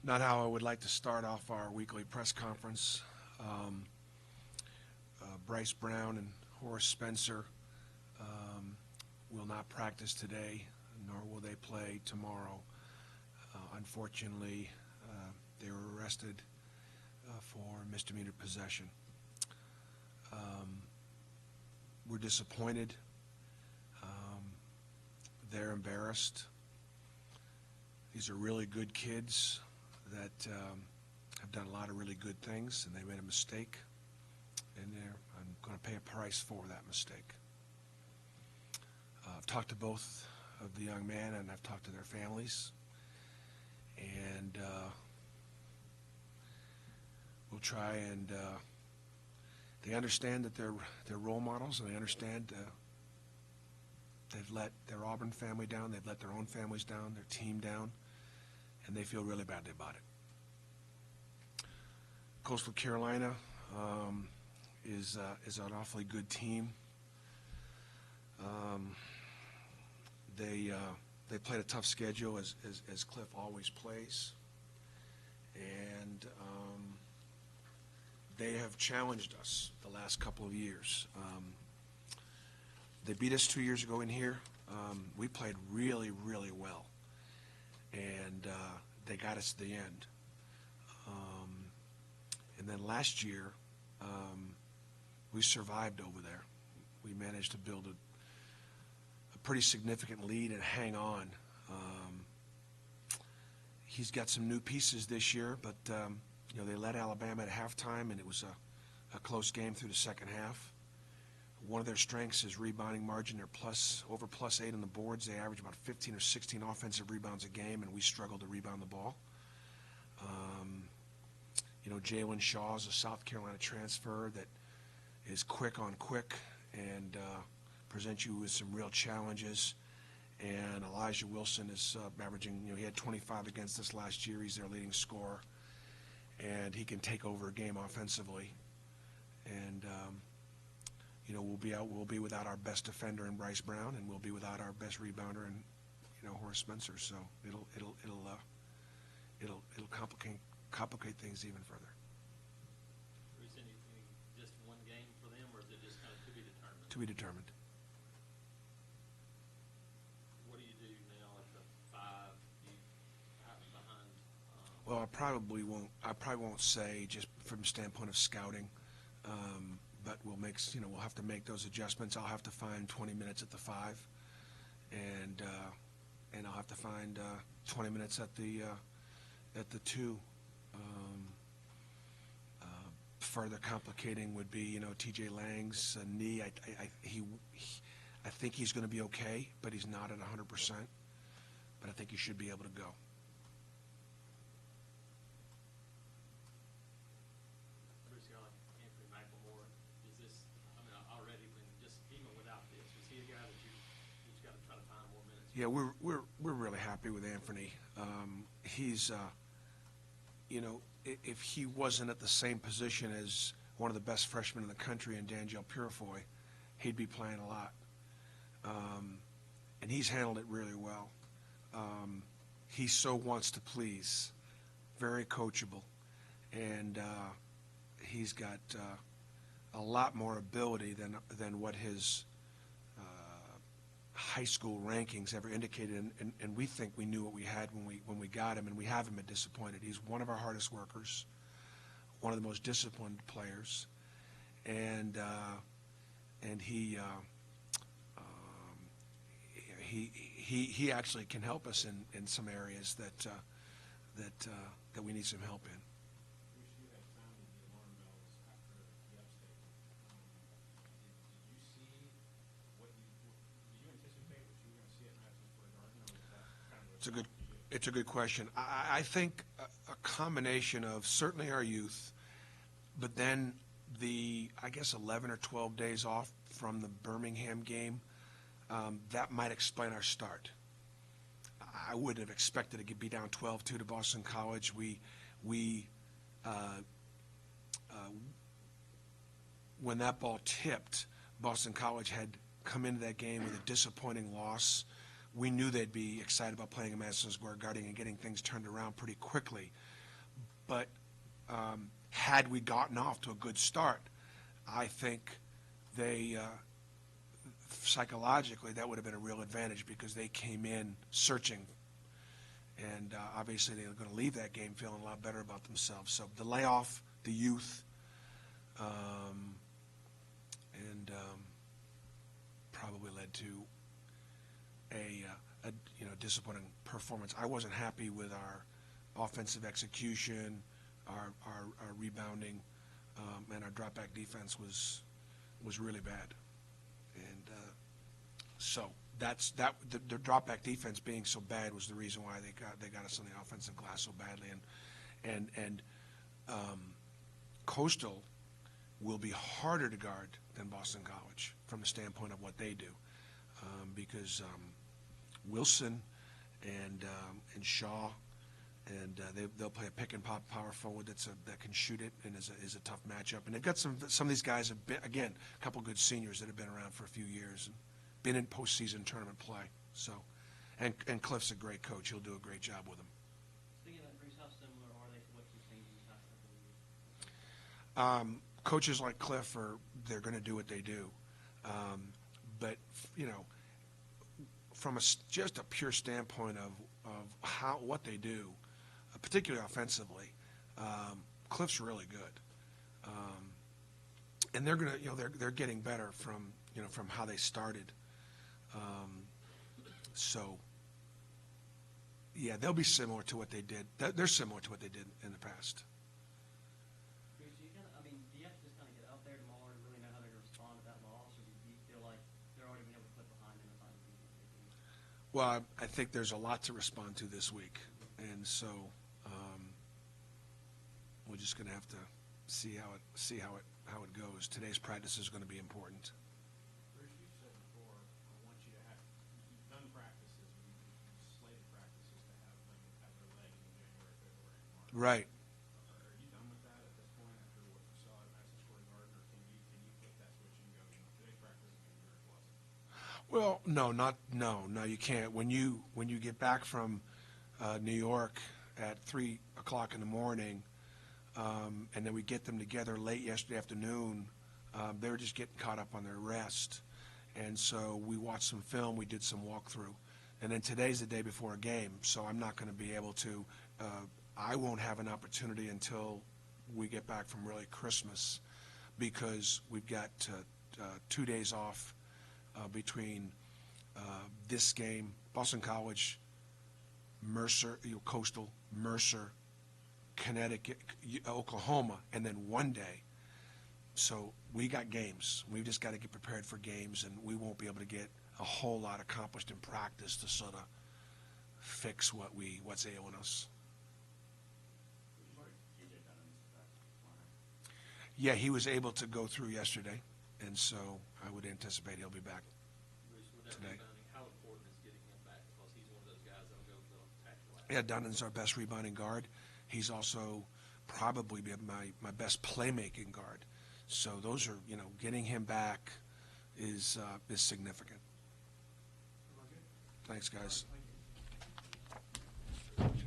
Not how I would like to start off our weekly press conference. Bryce Brown and Horace Spencer will not practice today, nor will they play tomorrow. Unfortunately, they were arrested for misdemeanor possession. We're disappointed. They're embarrassed. These are really good kids that have done a lot of really good things, and they made a mistake, and I'm going to pay a price for that mistake. I've talked to both of the young men, and I've talked to their families, and we'll try and they understand that they're role models, and they understand they've let their Auburn family down, they've let their own families down, their team down, and they feel really badly about it. Coastal Carolina is an awfully good team. They played a tough schedule, as Cliff always plays, and they have challenged us the last couple of years. They beat us 2 years ago in here. We played really, really well, and they got us to the end. And then last year, we survived over there. We managed to build a pretty significant lead and hang on. He's got some new pieces this year, but they led Alabama at halftime, and it was a close game through the second half. One of their strengths is rebounding margin. They're over plus 8 on the boards. They average about 15 or 16 offensive rebounds a game, and we struggle to rebound the ball. Jalen Shaw is a South Carolina transfer that is quick on quick and presents you with some real challenges. And Elijah Wilson is averaging, he had 25 against us last year. He's their leading scorer, and he can take over a game offensively. And we'll be without our best defender in Bryce Brown, and we'll be without our best rebounder in Horace Spencer. So it'll complicate things even further. Is anything just one game for them, or is it just kind of to be determined? To be determined. What do you do now at the 5? You have behind. Well, I probably won't say, just from the standpoint of scouting. But we'll have to make those adjustments. I'll have to find 20 minutes at the 5, and I'll have to find 20 minutes at the 2. Further complicating would be, T.J. Lang's knee. I think he's going to be okay, but he's not at 100%. But I think he should be able to go. Yeah, we're really happy with Anthony. He's, if he wasn't at the same position as one of the best freshmen in the country in D'Angelo Purifoy, he'd be playing a lot. And he's handled it really well. He so wants to please, very coachable, and he's got a lot more ability than what his high school rankings ever indicated, and we think we knew what we had when we got him, and we haven't been disappointed. He's one of our hardest workers, one of the most disciplined players, and he actually can help us in some areas that we need some help in. It's a good question. I think a combination of certainly our youth, but then I guess 11 or 12 days off from the Birmingham game, that might explain our start. I wouldn't have expected it to be down 12-2 to Boston College. When that ball tipped, Boston College had come into that game with a disappointing loss. we knew they'd be excited about playing in Madison Square Garden and getting things turned around pretty quickly. But had we gotten off to a good start, I think they psychologically that would have been a real advantage because they came in searching, and obviously they were going to leave that game feeling a lot better about themselves. So the layoff, the youth, and probably led to a disappointing performance. I wasn't happy with our offensive execution, our rebounding, and our drop back defense was really bad. And so the drop back defense being so bad was the reason why they got us on the offensive glass so badly. And Coastal will be harder to guard than Boston College from the standpoint of what they do, because Wilson and Shaw, and they'll play a pick and pop power forward that can shoot it and is a tough matchup. And they've got some of these guys have been, again, a couple good seniors that have been around for a few years and been in postseason tournament play. So, and Cliff's a great coach; he'll do a great job with them. Speaking of that, Bryce, how similar are they to what you've seen in the past couple of years? Coaches like Cliff they're going to do what they do, but from just a pure standpoint of what they do, particularly offensively, Cliff's really good, and they're going to they're getting better from how they started. So yeah, they'll be similar to what they did. They're similar to what they did in the past. Do you have to just kind of get out there tomorrow and really know how they're going to respond to that loss, or do you feel like they're already going to be able to put behind them and find the Well, I think there's a lot to respond to this week, and so we're just going to have to see how it goes. Today's practice is going to be important. Bruce, you said before, I want you to you've done practices, you've slated practices to have them have their legs in January, February, and March. Right. Are you done with that at this point after what you saw at Madison Square Garden, or can you flip that switch and go, today's practice is going to be very pleasant? Well, no, you can't. When you get back from New York at 3 o'clock in the morning, and then we get them together late yesterday afternoon, they were just getting caught up on their rest, and so we watched some film, we did some walkthrough, and then today's the day before a game, so I'm not going to be able to. I won't have an opportunity until we get back from really Christmas, because we've got 2 days off between this game, Boston College, Mercer, Coastal, Mercer, Connecticut, Oklahoma, and then 1 day. So we got games. We've just got to get prepared for games, and we won't be able to get a whole lot accomplished in practice to sort of fix what's ailing us. Yeah, he was able to go through yesterday, and so I would anticipate he'll be back Bruce, with that today. rebounding, how important is getting him back? Because he's one of those guys that'll go attack the line. Yeah, Dunnan's our best rebounding guard. He's also probably my best playmaking guard. So those are, getting him back is significant. Thanks, guys. Thank you.